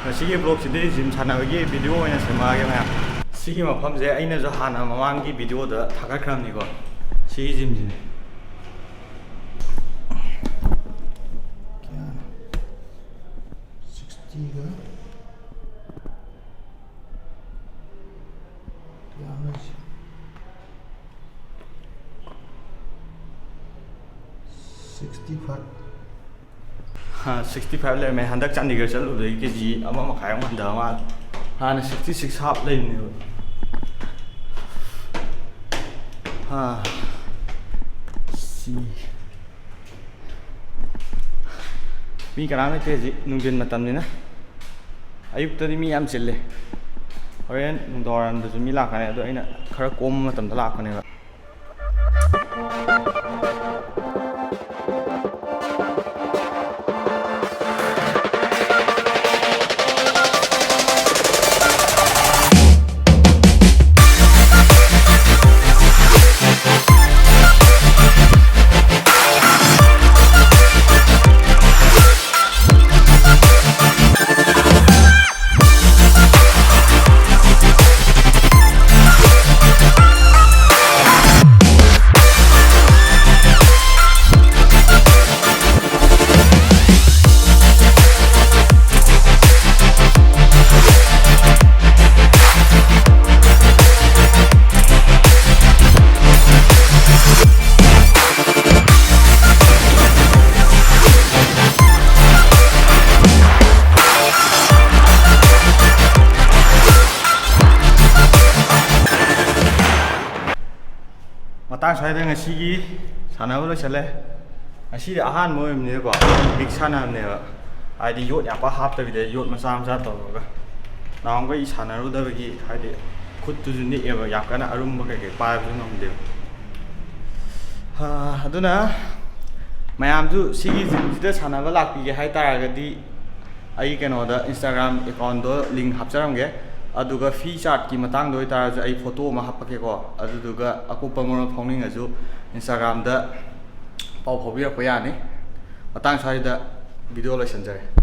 ꯉꯁꯤꯒꯤ ꯕ꯭ꯂꯣꯒꯁꯤꯗꯤ ꯖꯤꯝ ꯁꯥꯟꯅꯕꯒꯤ ꯚꯤꯗꯤꯑꯣ ꯑꯣꯏꯅ ꯁꯦꯝꯃꯛꯑꯒꯦ ꯃꯌꯥꯝ ꯁꯤꯒꯤ ꯃꯐꯝꯁꯦ ꯑꯩꯅꯁꯨ ꯍꯥꯟꯅ ꯃꯃꯥꯡꯒꯤ ꯚꯤꯗꯤꯑꯣꯗ ꯊꯥꯒꯠꯈ꯭ꯔꯕꯅꯤꯀꯣ ꯁꯤꯒꯤ ꯖꯤꯝꯁꯤꯅꯦ हाँ 65 लेरमे हंदक चंडीगढ़ चलुदगी केजी अमा मखाय हंदा मा हाना 66 हाफ लेने हाँ सी मी कनाम तेजी नुंजिन मतमनिना अयुक्तदी मी याम चिल्ले होरेन नुंदोरामदसु मी लाखने अदो अइना खरा कोम मतमदा लाखनेबा Matang स्वाइदा ngasiगी सानाबो लोइसले ngasiदि Ahaan मोयमनेको big सानाबनेबा हाइदि vote यापा हापतबिदे vote मचा मचा तौरगा नांगै सानारुदबगी हाइदि खुदतुजु निएबा याकना अरुमबा कके पायबजु नमदे अदुना मयामजु सिगी जिमजिदा सानाबा लाक्पिगे हाइतारगदि आई केनोदा इंस्टाग्राम अकाउंट दो लिंक हापचरमगे अदुगा फी चार्ट की मतंग दो तारजु आई फोटो मा हापकेको अदुदुगा अकुपा मोर फाउनिंगजु इंस्टाग्राम दा पाउ फाउबिरकपा यानी मतंग स्वाइदा वीडियो लोइसनजरे।